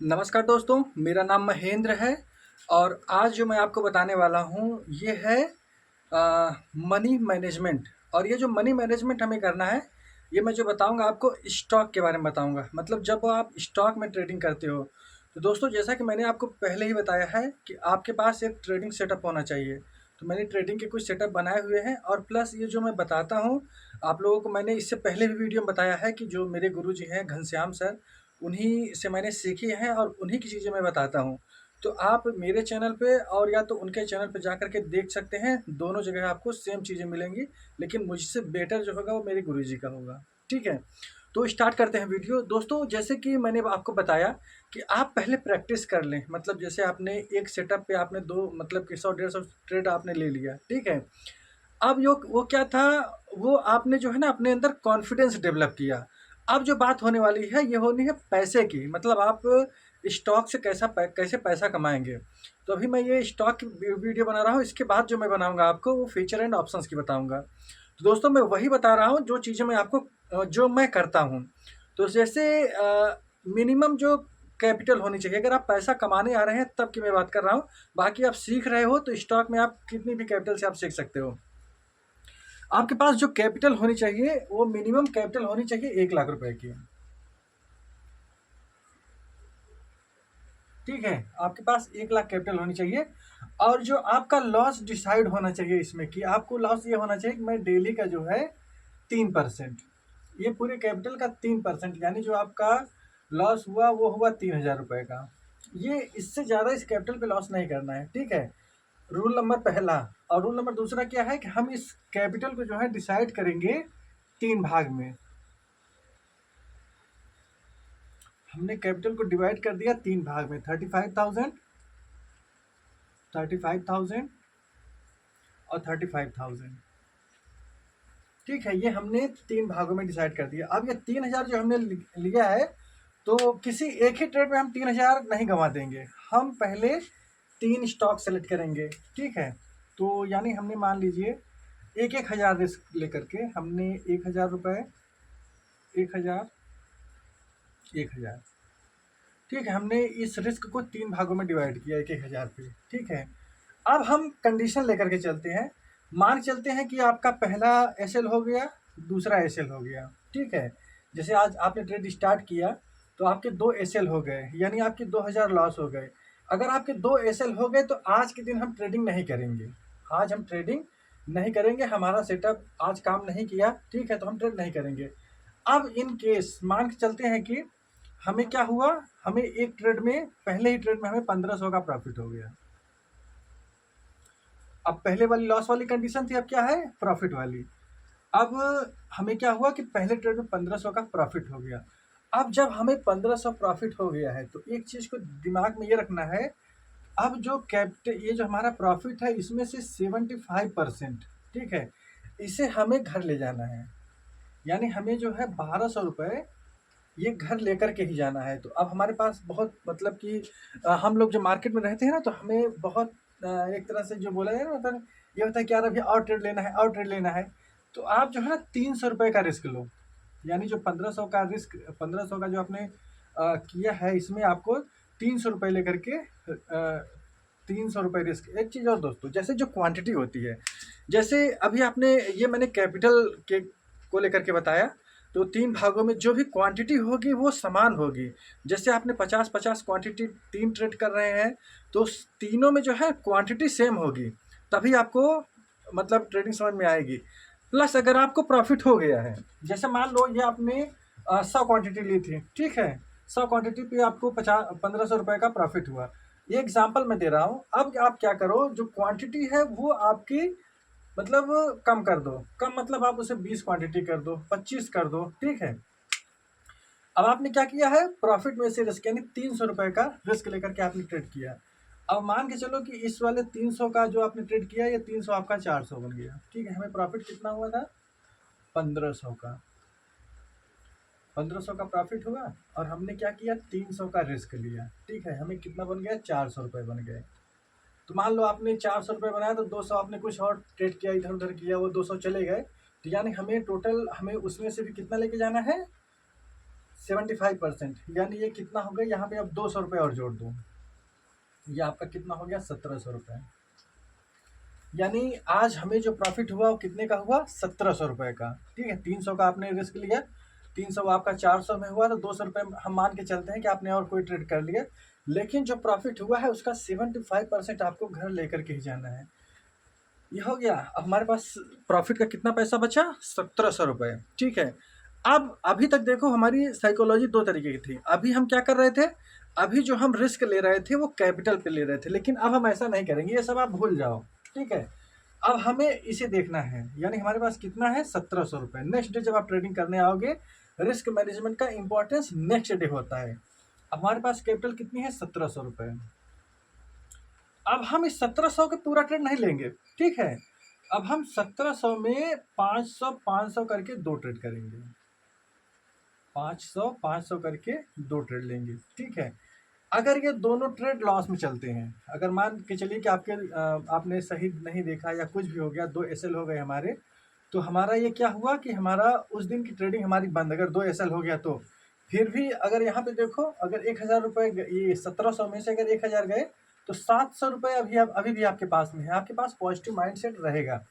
नमस्कार दोस्तों, मेरा नाम महेंद्र है और आज जो मैं आपको बताने वाला हूँ ये है मनी मैनेजमेंट। और ये जो मनी मैनेजमेंट हमें करना है, ये मैं जो बताऊँगा आपको स्टॉक के बारे में बताऊँगा। मतलब जब आप स्टॉक में ट्रेडिंग करते हो, तो दोस्तों जैसा कि मैंने आपको पहले ही बताया है कि आपके पास एक ट्रेडिंग सेटअप होना चाहिए। तो मैंने ट्रेडिंग के कुछ सेटअप बनाए हुए हैं और प्लस ये जो मैं बताता हूँ, आप लोगों को मैंने इससे पहले भी वीडियो में बताया है कि जो मेरे गुरुजी हैं घनश्याम सर, उन्हीं से मैंने सीखी है और उन्हीं की चीज़ें मैं बताता हूँ। तो आप मेरे चैनल पे और या तो उनके चैनल पे जा कर के देख सकते हैं, दोनों जगह आपको सेम चीज़ें मिलेंगी, लेकिन मुझसे बेटर जो होगा वो मेरे गुरुजी का होगा। ठीक है? तो स्टार्ट करते हैं वीडियो। दोस्तों जैसे कि मैंने आपको बताया कि आप पहले प्रैक्टिस कर लें। मतलब जैसे आपने एक सेटअप पे आपने 2 मतलब कि 100 150 ट्रेड आपने ले लिया, ठीक है? अब यो वो क्या था, वो आपने जो है ना अपने अंदर कॉन्फिडेंस डेवलप किया। अब जो बात होने वाली है ये होनी है पैसे की। मतलब आप स्टॉक से कैसे पैसा कमाएँगे। तो अभी मैं ये स्टॉक की वीडियो बना रहा हूँ, इसके बाद जो मैं बनाऊँगा आपको वो फीचर एंड ऑप्शंस की बताऊँगा। तो दोस्तों मैं वही बता रहा हूँ जो चीज़ें मैं आपको जो मैं करता हूँ। तो जैसे मिनिमम जो कैपिटल होनी चाहिए, अगर आप पैसा कमाने आ रहे हैं तब की मैं बात कर रहा हूँ। बाकी आप सीख रहे हो तो स्टॉक में आप कितनी भी कैपिटल से आप सीख सकते हो। आपके पास जो कैपिटल होनी चाहिए वो मिनिमम कैपिटल होनी चाहिए 1 लाख रुपए की। ठीक है, आपके पास 1 लाख कैपिटल होनी चाहिए और जो आपका लॉस डिसाइड होना चाहिए इसमें कि आपको लॉस ये होना चाहिए कि मैं डेली का जो है 3%, ये पूरे कैपिटल का 3%, यानी जो आपका लॉस हुआ वो हुआ 3000 रुपये का। ये इससे ज़्यादा इस कैपिटल पे लॉस नहीं करना है। ठीक है, रूल नंबर पहला। और रूल नंबर दूसरा क्या है कि हम इस कैपिटल को जो है डिसाइड करेंगे 3 भाग में। हमने कैपिटल को डिवाइड कर दिया 3 भाग में, 35,000, 35,000 और 35,000। ठीक है, ये हमने 3 भागों में डिसाइड कर दिया। अब ये 3000 जो हमने लिया है, तो किसी एक ही ट्रेड में हम 3000 नहीं गंवा देंगे। हम पहले 3 स्टॉक सेलेक्ट करेंगे। ठीक है, तो यानी हमने मान लीजिए एक एक हज़ार रिस्क लेकर के हमने 1000 रुपये, 1000, 1000। ठीक है, हमने इस रिस्क को 3 भागों में डिवाइड किया, एक एक हज़ार पे। ठीक है, अब हम कंडीशन लेकर के चलते हैं। मान चलते हैं कि आपका पहला एसएल हो गया, दूसरा एसएल हो गया। ठीक है, जैसे आज आपने ट्रेड स्टार्ट किया तो आपके 2 एसएल हो गए, यानी आपके 2000 लॉस हो गए। अगर आपके 2 एसएल हो गए तो आज के दिन हम ट्रेडिंग नहीं करेंगे। आज हम ट्रेडिंग नहीं करेंगे, हमारा सेटअप आज काम नहीं किया। ठीक है, तो हम ट्रेड नहीं करेंगे। अब इन केस मान के चलते हैं कि हमें क्या हुआ, हमें एक ट्रेड में, पहले ही ट्रेड में हमें 1500 का प्रॉफिट हो गया। अब पहले वाली लॉस वाली कंडीशन थी, अब क्या है, प्रॉफिट वाली। अब हमें क्या हुआ कि पहले ट्रेड में 1500 का प्रॉफिट हो गया। अब जब हमें 1500 प्रॉफिट हो गया है तो एक चीज को दिमाग में ये रखना है, अब जो कैपिटल, ये जो हमारा प्रॉफिट है इसमें से 75%, ठीक है, इसे हमें घर ले जाना है। यानी हमें जो है 1200 रुपये ये घर लेकर के ही जाना है। तो अब हमारे पास बहुत, मतलब कि हम लोग जो मार्केट में रहते हैं ना, तो हमें बहुत एक तरह से जो बोला जाए ना, मतलब ये होता है कि यार अभी और ट्रेड लेना है, और ट्रेड लेना है। तो आप जो है ना 300 रुपये का रिस्क लो। यानी जो 1500 का रिस्क, 1500 का जो आपने किया है, इसमें आपको 300 रुपये लेकर के 300 रुपये रिस्क। एक चीज़ और दोस्तों, जैसे जो क्वांटिटी होती है, जैसे अभी आपने ये मैंने कैपिटल के को लेकर के बताया, तो 3 भागों में जो भी क्वांटिटी होगी वो समान होगी। जैसे आपने 50-50 क्वांटिटी 3 ट्रेड कर रहे हैं, तो तीनों में जो है क्वांटिटी सेम होगी, तभी आपको मतलब ट्रेडिंग समझ में आएगी। प्लस अगर आपको प्रॉफिट हो गया है, जैसे मान लो ये आपने 100 क्वांटिटी ली थी। ठीक है, 100 क्वांटिटी पे आपको 1500 रुपये का प्रॉफिट हुआ। ये एग्जाम्पल मैं दे रहा हूँ। अब आप क्या करो, जो क्वांटिटी है वो आपकी मतलब कम कर दो। कम मतलब आप उसे 20 क्वांटिटी कर दो, 25 कर दो। ठीक है, अब आपने क्या किया है, प्रॉफिट में से रिस्क, यानी 300 रुपये का रिस्क लेकर के आपने ट्रेड किया। अब मान के चलो कि इस वाले 300 का जो आपने ट्रेड किया, ये 300 आपका 400 बन गया। ठीक है, हमें प्रॉफिट कितना हुआ था, 1500 का। 1500 का प्रॉफिट हुआ और हमने क्या किया, 300 का रिस्क लिया। ठीक है, हमें कितना बन गया, 400 रुपये बन गए। तो मान लो आपने 400 रुपये बनाया, तो 200 आपने कुछ और ट्रेड किया, इधर उधर किया, वो 200 चले गए। तो यानी हमें टोटल, हमें उसमें से भी कितना लेके जाना है, 75%, यानी ये कितना हो गया, यहाँ पे अब 200 रुपये और जोड़ दूँ, ये आपका कितना हो गया 1700 रुपये। यानी आज हमें जो प्रॉफिट हुआ वो कितने का हुआ, 1700 रुपये का। ठीक है, 300 का आपने रिस्क लिया, 300 आपका 400 में हुआ, तो 200 रुपये हम मान के चलते हैं कि आपने और कोई ट्रेड कर लिया, लेकिन जो प्रॉफिट हुआ है उसका 75% आपको घर लेकर के ही जाना है। ये हो गया। अब हमारे पास प्रॉफिट का कितना पैसा बचा, 1700 रुपये। ठीक है, अब अभी तक देखो हमारी साइकोलॉजी दो तरीके की थी। अभी हम क्या कर रहे थे, अभी जो हम रिस्क ले रहे थे वो कैपिटल पे ले रहे थे, लेकिन अब हम ऐसा नहीं करेंगे, ये सब आप भूल जाओ। ठीक है, अब हमें इसे देखना है, यानी हमारे पास कितना है, 1700 रुपये। नेक्स्ट डे जब आप ट्रेडिंग करने आओगे, रिस्क मैनेजमेंट का इंपॉर्टेंस नेक्स्ट डे होता है। अब हमारे पास कैपिटल कितनी है, 1700 रुपये। अब हम इस 1700 के पूरा ट्रेड नहीं लेंगे। ठीक है, अब हम 1700 में 500 करके दो ट्रेड करेंगे, 500 करके दो ट्रेड लेंगे। ठीक है, अगर ये दोनों ट्रेड लॉस में चलते हैं, अगर मान के चलिए कि आपने सही नहीं देखा या कुछ भी हो गया, 2 एसएल हो गए हमारे, तो हमारा ये क्या हुआ कि हमारा उस दिन की ट्रेडिंग हमारी बंद। अगर 2 एसएल हो गया तो फिर भी अगर यहाँ पे देखो, अगर 1000 रुपये, ये 1700 में से अगर 1000 गए तो 700 रुपये अभी भी आपके पास में है, आपके पास पॉजिटिव माइंडसेट रहेगा।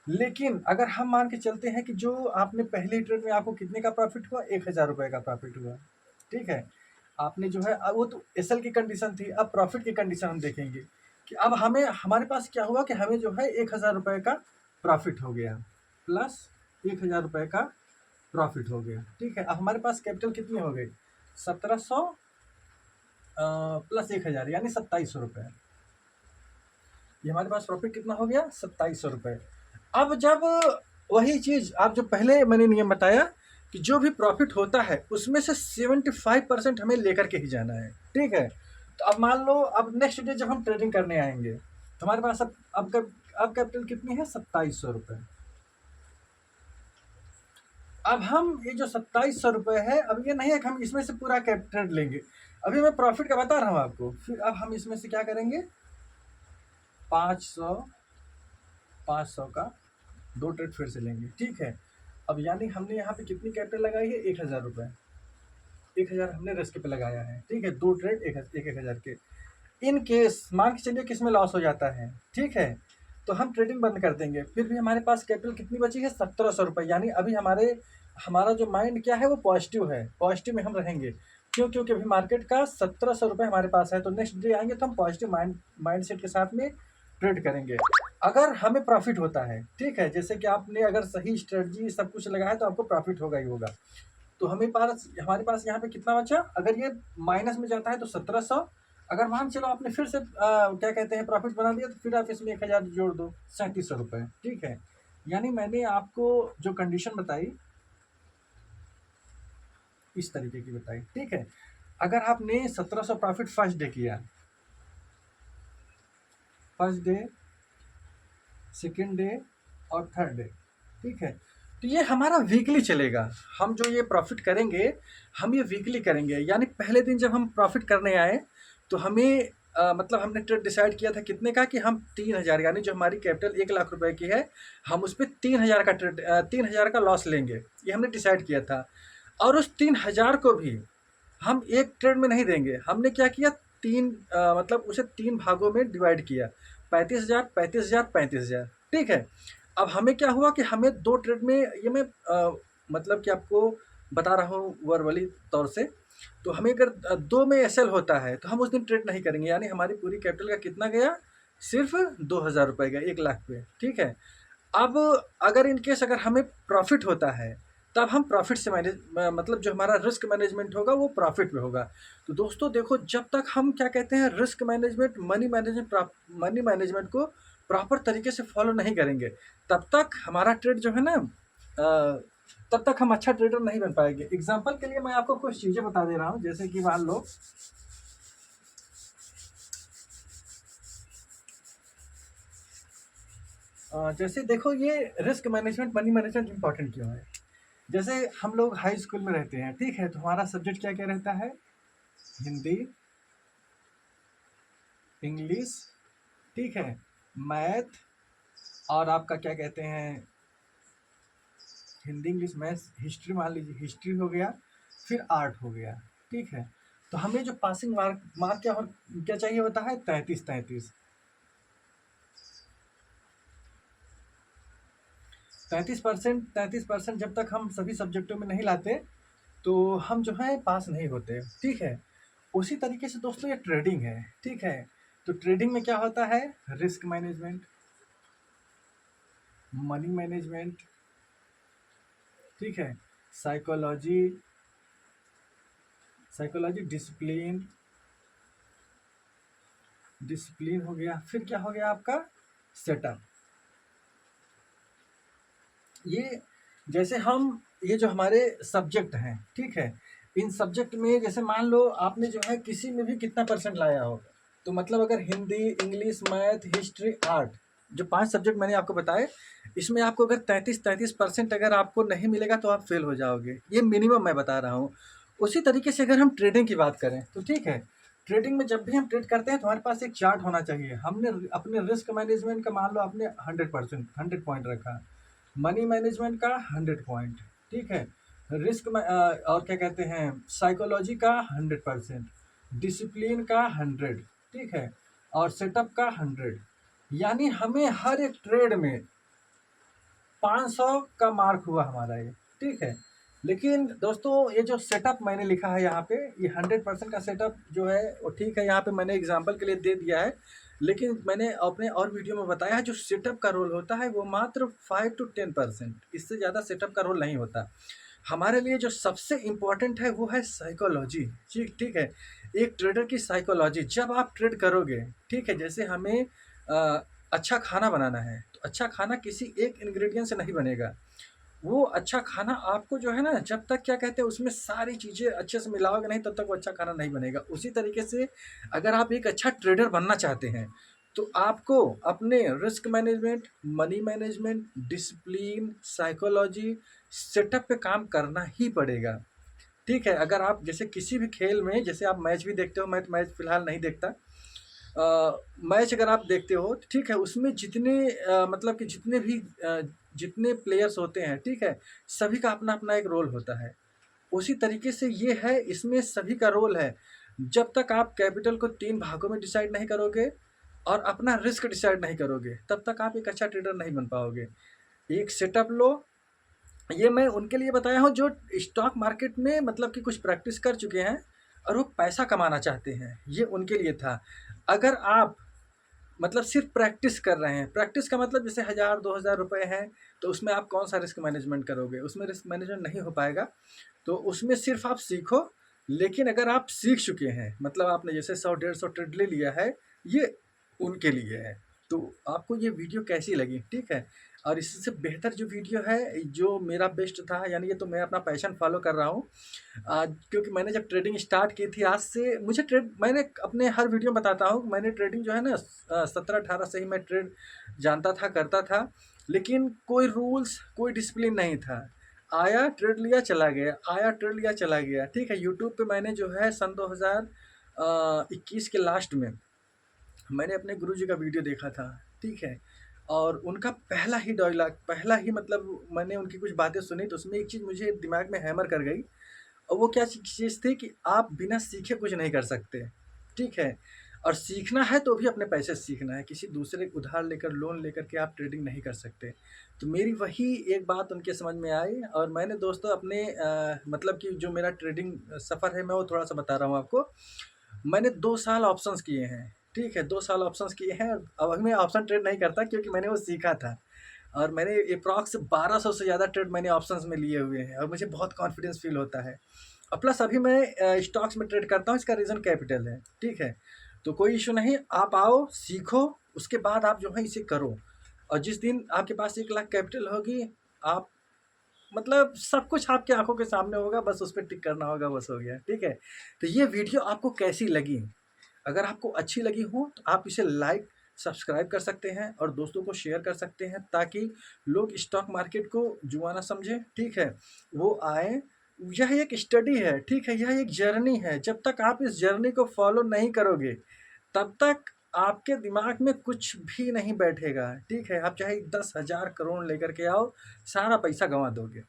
लेकिन अगर हम मान के चलते हैं कि जो आपने पहले ट्रेड में आपको कितने का प्रॉफिट हुआ, 1000 रुपये का प्रॉफिट हुआ। ठीक है, आपने जो है वो तो एसएल की कंडीशन थी, अब प्रॉफिट की कंडीशन हम देखेंगे कि अब हमारे पास क्या हुआ कि हमें जो है 1000 रुपये का प्रॉफिट हो गया, प्लस 1000 रुपये का प्रॉफिट हो गया। ठीक है, अब हमारे पास कैपिटल कितनी हो गई, 1700 प्लस 1000 यानी 2700 रुपये। ये हमारे पास प्रॉफिट कितना हो गया, 2700 रुपये। अब जब वही चीज़ आप जो पहले मैंने नियम बताया कि जो भी प्रॉफिट होता है उसमें से 75% हमें लेकर के ही जाना है। ठीक है, तो अब मान लो अब नेक्स्ट डे जब हम ट्रेडिंग करने आएंगे तो हमारे पास अब कैपिटल कितनी है, 2700 रुपये। अब हम ये जो 2700 रुपये है, अब ये नहीं है कि हम इसमें से पूरा ट्रेड लेंगे, अभी मैं प्रॉफिट का बता रहा हूँ आपको। फिर अब हम इसमें से क्या करेंगे, 500 का दो ट्रेड फिर से लेंगे। ठीक है, अब यानी हमने यहाँ पे कितनी कैपिटल लगाई है, 1000 रुपये, 1000 हमने रिस्क पे लगाया है। ठीक है, दो ट्रेड 1000 के। इन केस मान के चलिए किस में लॉस हो जाता है, ठीक है, तो हम ट्रेडिंग बंद कर देंगे, फिर भी हमारे पास कैपिटल कितनी बची है, 1700 रुपये। यानी अभी हमारा जो माइंड क्या है वो पॉजिटिव है, पॉजिटिव में हम रहेंगे। क्यों, क्योंकि अभी मार्केट का 1700 रुपये हमारे पास है, तो नेक्स्ट डे आएंगे तो हम पॉजिटिव माइंड सेट के साथ में ट्रेड करेंगे। अगर हमें प्रॉफिट होता है, ठीक है, जैसे कि आपने अगर सही स्ट्रेटजी सब कुछ लगाया तो आपको प्रॉफिट होगा ही होगा। तो हमारे पास यहाँ पे कितना बचा, अगर ये माइनस में जाता है तो 1700, अगर मान चलो आपने फिर से क्या कहते हैं प्रॉफिट बना दिया, तो फिर आप इसमें 1000 जोड़ दो, 3700 रुपये। ठीक है, यानी मैंने आपको जो कंडीशन बताई इस तरीके की बताई। ठीक है, अगर आपने 1700 प्रॉफिट फर्स्ट डे किया, फर्स्ट डे, सेकेंड डे और थर्ड डे, ठीक है, तो ये हमारा वीकली चलेगा। हम जो ये प्रॉफिट करेंगे हम ये वीकली करेंगे, यानी पहले दिन जब हम प्रॉफिट करने आए तो हमें मतलब हमने ट्रेड डिसाइड किया था कितने का, कि हम 3000, यानी जो हमारी कैपिटल 1 लाख रुपए की है, हम उस पर 3000 का 3000 का लॉस लेंगे, ये हमने डिसाइड किया था। और उस 3000 को भी हम एक ट्रेड में नहीं देंगे, हमने क्या किया, मतलब उसे 3 भागों में डिवाइड किया, 35,000 35,000 35,000। ठीक है, अब हमें क्या हुआ कि हमें दो ट्रेड में, ये मैं मतलब कि आपको बता रहा हूँ वर्बली तौर से, तो हमें अगर दो में एसएल होता है तो हम उस दिन ट्रेड नहीं करेंगे, यानी हमारी पूरी कैपिटल का कितना गया, सिर्फ 2000 रुपये गया 1 लाख पे। ठीक है, अब अगर इनकेस अगर हमें प्रॉफिट होता है तब हम प्रॉफिट से मतलब जो हमारा रिस्क मैनेजमेंट होगा वो प्रॉफिट में होगा। तो दोस्तों देखो, जब तक हम क्या कहते हैं रिस्क मैनेजमेंट, मनी मैनेजमेंट को प्रॉपर तरीके से फॉलो नहीं करेंगे, तब तक हमारा ट्रेड जो है ना, तब तक हम अच्छा ट्रेडर नहीं बन पाएंगे। एग्जाम्पल के लिए मैं आपको कुछ चीज़ें बता दे रहा हूँ, जैसे कि मान लो जैसे देखो, ये risk management, money management important क्यों है। जैसे हम लोग हाई स्कूल में रहते हैं, ठीक है, तो हमारा सब्जेक्ट क्या क्या रहता है, हिंदी, इंग्लिश, ठीक है, मैथ, और आपका क्या कहते हैं, हिंदी, इंग्लिश, मैथ, हिस्ट्री, मान लीजिए हिस्ट्री हो गया। फिर 8 हो गया, ठीक है। तो हमें जो पासिंग मार्क क्या चाहिए होता है, 33 33% जब तक हम सभी सब्जेक्टों में नहीं लाते तो हम जो है पास नहीं होते, ठीक है। उसी तरीके से दोस्तों ये ट्रेडिंग है, ठीक है। तो ट्रेडिंग में क्या होता है, रिस्क मैनेजमेंट, मनी मैनेजमेंट, ठीक है, साइकोलॉजी डिसिप्लिन हो गया। फिर क्या हो गया आपका, सेटअप। ये जैसे हम ये जो हमारे सब्जेक्ट हैं, ठीक है, इन सब्जेक्ट में जैसे मान लो आपने जो है किसी में भी कितना परसेंट लाया हो, तो मतलब अगर Hindi, English, math, history, art, जो 5 सब्जेक्ट मैंने आपको बताए, इसमें आपको अगर 33% अगर आपको नहीं मिलेगा तो आप फेल हो जाओगे। ये मिनिमम मैं बता रहा हूँ। उसी तरीके से अगर हम ट्रेडिंग की बात करें तो ठीक है, ट्रेडिंग में जब भी हम ट्रेड करते हैं तो हमारे पास एक चार्ट होना चाहिए। हमने अपने रिस्क मैनेजमेंट का मान लो आपने 100 पॉइंट रखा, मनी मैनेजमेंट का 100 पॉइंट, ठीक है, रिस्क में और क्या कहते हैं, साइकोलॉजी का 100%, डिसिप्लिन का 100, ठीक है, और सेटअप का 100। यानी हमें हर एक ट्रेड में 500 का मार्क हुआ हमारा ये, ठीक है। लेकिन दोस्तों ये जो सेटअप मैंने लिखा है यहाँ पे, ये 100% का सेटअप जो है वो ठीक है, यहाँ पे मैंने एग्जांपल के लिए दे दिया है। लेकिन मैंने अपने और वीडियो में बताया है जो सेटअप का रोल होता है वो मात्र 5 to 10%, इससे ज़्यादा सेटअप का रोल नहीं होता। हमारे लिए जो सबसे इम्पोर्टेंट है वो है साइकोलॉजी, ठीक ठीक है। एक ट्रेडर की साइकोलॉजी, जब आप ट्रेड करोगे, ठीक है, जैसे हमें अच्छा खाना बनाना है तो अच्छा खाना किसी एक इंग्रेडिएंट से नहीं बनेगा। वो अच्छा खाना आपको जो है ना, जब तक क्या कहते हैं उसमें सारी चीज़ें अच्छे से मिलाओगे नहीं तब तक वो अच्छा खाना नहीं बनेगा। उसी तरीके से अगर आप एक अच्छा ट्रेडर बनना चाहते हैं तो आपको अपने risk management, money management, discipline, psychology, setup पे काम करना ही पड़ेगा, ठीक है। अगर आप जैसे किसी भी खेल में, जैसे आप मैच भी देखते हो, मैं तो मैच फिलहाल नहीं देखता, मैच अगर आप देखते हो तो ठीक है, उसमें जितने मतलब कि जितने प्लेयर्स होते हैं, ठीक है, सभी का अपना अपना एक रोल होता है। उसी तरीके से ये है, इसमें सभी का रोल है। जब तक आप कैपिटल को 3 भागों में डिसाइड नहीं करोगे और अपना रिस्क डिसाइड नहीं करोगे तब तक आप एक अच्छा ट्रेडर नहीं बन पाओगे। एक सेटअप लो, ये मैं उनके लिए बताया हूँ जो स्टॉक मार्केट में मतलब कि कुछ प्रैक्टिस कर चुके हैं और वो पैसा कमाना चाहते हैं, ये उनके लिए था। अगर आप मतलब सिर्फ प्रैक्टिस कर रहे हैं, प्रैक्टिस का मतलब जैसे 1000-2000 रुपए हैं तो उसमें आप कौन सा रिस्क मैनेजमेंट करोगे, उसमें रिस्क मैनेजमेंट नहीं हो पाएगा। तो उसमें सिर्फ आप सीखो। लेकिन अगर आप सीख चुके हैं, मतलब आपने जैसे 100-150 ट्रेड ले लिया है, ये उनके लिए है। तो आपको ये वीडियो कैसी लगी, ठीक है। और इससे बेहतर जो वीडियो है, जो मेरा बेस्ट था, यानी ये तो मैं अपना पैशन फॉलो कर रहा हूँ। क्योंकि मैंने जब ट्रेडिंग स्टार्ट की थी, आज से मुझे मैंने अपने हर वीडियो में बताता हूँ, मैंने ट्रेडिंग जो है ना 17-18 से ही मैं ट्रेड जानता था, करता था। लेकिन कोई रूल्स, कोई डिसिप्लिन नहीं था। आया ट्रेड लिया चला गया, आया ट्रेड लिया चला गया, ठीक है। यूट्यूब पे मैंने जो है सन 2021 के लास्ट में मैंने अपने गुरुजी का वीडियो देखा था, ठीक है। और उनका पहला ही डायलॉग, पहला ही मतलब मैंने उनकी कुछ बातें सुनी तो उसमें एक चीज़ मुझे दिमाग में हैमर कर गई। और वो क्या चीज़ थी कि आप बिना सीखे कुछ नहीं कर सकते, ठीक है। और सीखना है तो भी अपने पैसे से सीखना है, किसी दूसरे को उधार लेकर, लोन लेकर के आप ट्रेडिंग नहीं कर सकते। तो मेरी वही एक बात उनके समझ में आई और मैंने दोस्तों अपने मतलब कि जो मेरा ट्रेडिंग सफ़र है मैं वो थोड़ा सा बता रहा हूँ आपको। मैंने 2 साल ऑप्शंस किए हैं, ठीक है, 2 साल ऑप्शंस किए हैं। अब अभी मैं ऑप्शन ट्रेड नहीं करता क्योंकि मैंने वो सीखा था। और मैंने अप्रॉक्स 1200 से ज़्यादा ट्रेड मैंने ऑप्शंस में लिए हुए हैं और मुझे बहुत कॉन्फिडेंस फील होता है। और प्लस अभी मैं स्टॉक्स में ट्रेड करता हूँ, इसका रीज़न कैपिटल है, ठीक है। तो कोई इशू नहीं, आप आओ, सीखो, उसके बाद आप जो है इसे करो। और जिस दिन आपके पास 1 लाख कैपिटल होगी, आप मतलब सब कुछ आपकी आंखों के सामने होगा, बस उस पर टिक करना होगा, बस हो गया, ठीक है। तो ये वीडियो आपको कैसी लगी? अगर आपको अच्छी लगी हो तो आप इसे लाइक, सब्सक्राइब कर सकते हैं और दोस्तों को शेयर कर सकते हैं ताकि लोग स्टॉक मार्केट को जुआ ना समझें, ठीक है, वो आए। यह एक स्टडी है, ठीक है, यह एक जर्नी है। जब तक आप इस जर्नी को फॉलो नहीं करोगे तब तक आपके दिमाग में कुछ भी नहीं बैठेगा, ठीक है। आप चाहे 10,000 करोड़ लेकर के आओ, सारा पैसा गंवा दोगे,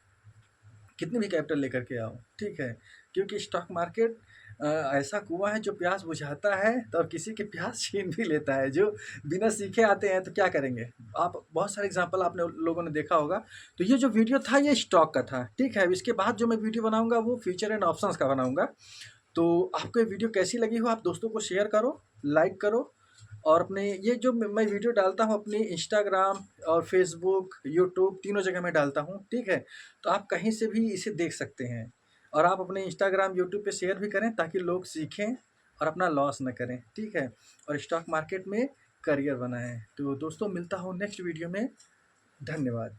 कितनी भी कैपिटल लेकर के आओ, ठीक है। क्योंकि स्टॉक मार्केट ऐसा कुआँ है जो प्यास बुझाता है तो और किसी की प्यास छीन भी लेता है। जो बिना सीखे आते हैं तो क्या करेंगे? आप बहुत सारे एग्ज़ाम्पल आपने लोगों ने देखा होगा। तो ये जो वीडियो था ये स्टॉक का था, ठीक है? इसके बाद जो मैं वीडियो बनाऊँगा वो फ्यूचर एंड ऑप्शंस का बनाऊँगा। तो आपको ये वीडियो कैसी लगी हो आप दोस्तों को शेयर करो, लाइक करो और अपने ये जो मैं वीडियो डालता हूँ अपनी इंस्टाग्राम और फेसबुक, यूट्यूब तीनों जगह मैं डालता हूँ, ठीक है? तो आप कहीं से भी इसे देख सकते हैं और आप अपने इंस्टाग्राम, यूट्यूब पे शेयर भी करें ताकि लोग सीखें और अपना लॉस ना करें, ठीक है? और स्टॉक मार्केट में करियर बनाएँ। तो दोस्तों मिलता हूँ नेक्स्ट वीडियो में। धन्यवाद।